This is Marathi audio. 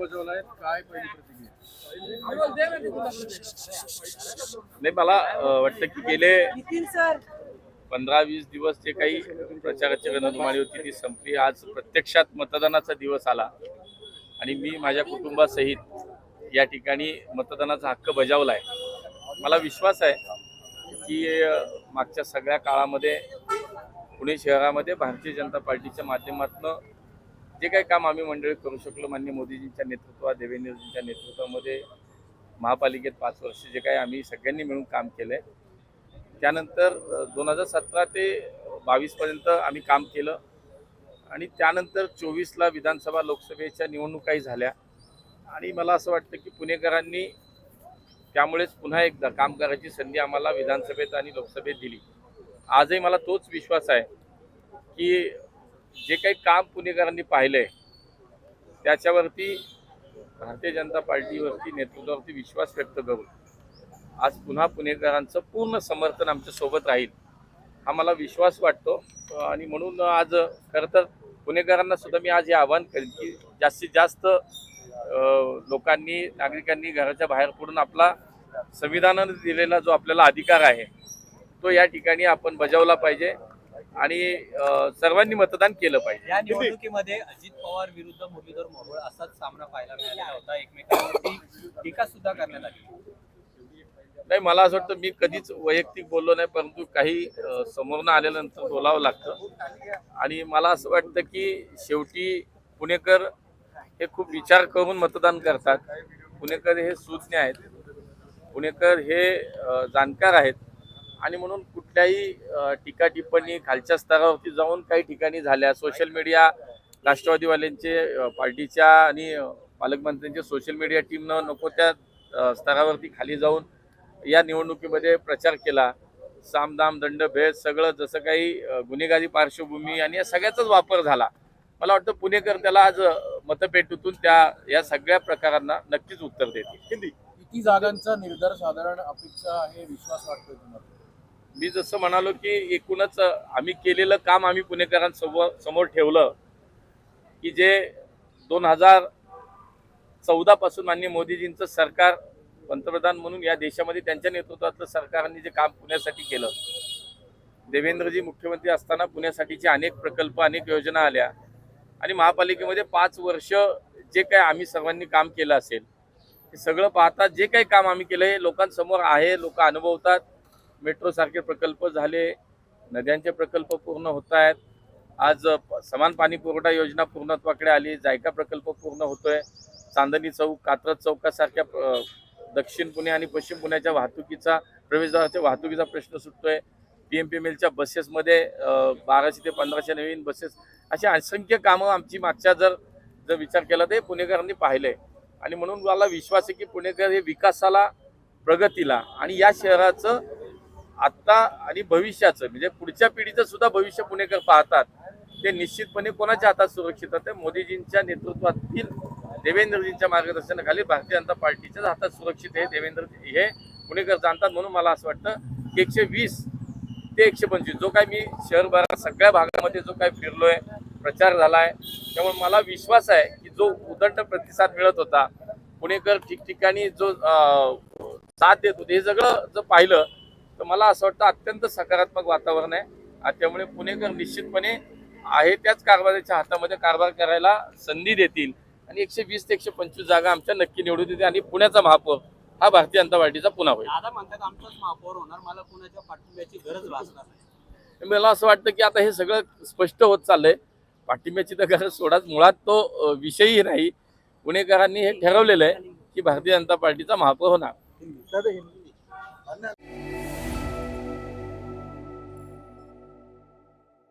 बजावलाय, काय पहिली प्रतिक्रिया? नाही, मला वाटतं की गेले 15-20 दिवस जे काही प्रचाराची रणधुमाळी होती ती संपली. आज प्रत्यक्षात मतदानाचा दिवस आला आणि मी माझ्या कुटुंबासहित या ठिकाणी मतदानाचा हक्क बजावलाय. मला विश्वास आहे की मागच्या सगळ्या काळामध्ये पुणे शहरामध्ये भारतीय जनता पार्टीच्या माध्यमातून जे काही काम आम्ही मंडळी करू शकलो, माननीय मोदीजींच्या नेतृत्वात, देवेंद्रजींच्या नेतृत्वामध्ये महापालिकेत 5 वर्ष जे काही आम्ही सगळ्यांनी मिळून काम केलंय, त्यानंतर 2017 ते 22 पर्यंत आम्ही काम केलं आणि त्यानंतर 24ला विधानसभा लोकसभेच्या निवडणुकाही झाल्या आणि मला असं वाटतं की पुणेकरांनी त्यामुळेच पुन्हा एकदा काम करायची संधी आम्हाला विधानसभेत आणि लोकसभेत दिली. आजही मला तोच विश्वास आहे की जे काही काम पुणेकरांनी पाहिलंय त्याच्यावरती भारतीय जनता पार्टीवरती नेतृत्वावरती विश्वास व्यक्त करून आज पुन्हा पुणेकरांचं पूर्ण समर्थन आमच्या सोबत राहील हा मला विश्वास वाटतो. आणि म्हणून आज खरं तर पुणेकरांना सुद्धा मी आज हे आवाहन करेन की जास्तीत जास्त लोकांनी, नागरिकांनी घराच्या बाहेर पडून आपला संविधानाने दिलेला जो आपल्याला अधिकार आहे तो या ठिकाणी आपण बजावला पाहिजे आणि सर्वांनी मतदान केलं पाहिजे. या निवडणुकीमध्ये अजित पवार विरुद्ध मुरलीधर मोहोळ असाच सामना पाहायला मिळाला होता. एकमेकांवरती टीका सुद्धा करण्यात आली. नाही, मला असं वाटतं मी कधीच वैयक्तिक बोललो नाही, परंतु काही समोरनं आल्यानंतर बोलावं लागतं आणि मला असं वाटतं की शेवटी पुणेकर हे खूप विचार करून मतदान करतात. पुणेकर हे सुज्ञ आहेत, पुणेकर हे जाणकार आहेत आणि म्हणून कुठल्याही टीका टिप्पणी खालच्या स्तरावरती जाऊन काही ठिकाणी झाल्या, सोशल मीडिया राष्ट्रवादीवाल्यांचे पार्टीच्या आणि पालकमंत्र्यांच्या सोशल मीडिया टीमनं नको त्या स्तरावरती खाली जाऊन या निवडणुकीमध्ये प्रचार केला. सामदाम दंडभेद सगळं जसं काही गुन्हेगारी पार्श्वभूमी आणि या सगळ्याचाच वापर झाला. मला वाटतं पुणेकर त्याला आज मतपेटीतून या सगळ्या प्रकारांना नक्कीच उत्तर देतील. किती जागांचा निर्धार साधारण अपेक्षा आहे, विश्वास वाटतोय तुम्हाला? मी जसं म्हणालो की एकूणच आम्ही केलेलं काम आम्ही पुणेकरांसमोर ठेवलं की जे 2014 पासून माननीय मोदीजींचं सरकार पंतप्रधान म्हणून या देशामध्ये त्यांच्या नेतृत्वातलं सरकारने जे काम पुण्यासाठी केलं, देवेंद्रजी मुख्यमंत्री असताना पुण्यासाठीचे अनेक प्रकल्प, अनेक योजना आल्या आणि महापालिकेमध्ये 5 वर्ष जे काही आम्ही सर्वांनी काम केलं असेल हे सगळं पाहता जे काही काम आम्ही केलं हे लोकांसमोर आहे, लोक अनुभवतात. मेट्रो सारखे प्रकल्प झाले, नद्यांचे प्रकल्प पूर्ण होत आहेत, आज समान पाणी पुरवठा योजना पूर्णत्वाकडे आली, जायका प्रकल्प पूर्ण होतोय, चांदणी चौक, कात्रज चौकासारख्या दक्षिण पुणे आणि पश्चिम पुण्याच्या वाहतुकीचा, प्रवेशद्वाराच्या वाहतुकीचा प्रश्न सुटतोय. PMPMLच्या बसेसमध्ये 1200 ते 1500 नवीन बसेस, अशी असंख्य कामं आमची मागच्या जर विचार केला तर पुणेकरांनी पाहिलंय आणि म्हणून मला विश्वास आहे की पुणेकर हे विकासाला, प्रगतीला आणि या शहराचं आत्ता आणि भविष्याचं म्हणजे पुढच्या पिढीचं सुद्धा भविष्य पुणेकर पाहतात. ते निश्चितपणे कोणाच्या हातात सुरक्षित आहे? मोदीजींच्या नेतृत्वातील देवेंद्रजींच्या मार्गदर्शनाखाली भारतीय जनता पार्टीच्याच हातात सुरक्षित आहे. देवेंद्र हे पुणेकर जाणतात. म्हणून मला असं वाटतं की 120 ते 125 जो काय मी शहरभरात सगळ्या भागामध्ये जो काय फिरलोय, प्रचार झालाय, त्यामुळे मला विश्वास आहे की जो उदंड प्रतिसाद मिळत होता, पुणेकर ठिकठिकाणी जो साथ देत होते, हे सगळं जर पाहिलं तर मला असं वाटतं अत्यंत सकारात्मक वातावरण आहे. त्यामुळे पुणेकर निश्चितपणे आहे त्याच कारभाराच्या हातामध्ये कारभार करायला संधी देतील आणि 120 ते 125 जागा आमच्या नक्की निवडून देतील आणि पुण्याचा महापौर हा भारतीय जनता पार्टीचा पुन्हा होईल. दादा म्हणतात आमचाच महापौर होणार, मला पुण्याच्या पाठिंब्याची गरज भासणार नाही. मला असं वाटतं की आता हे सगळं स्पष्ट होत चाललंय. पाठिंब्याची तर गरज सोडाच, मुळात तो विषयही नाही. पुणेकरांनी हे ठरवलेलं आहे की भारतीय जनता पार्टीचा महापौर होणार.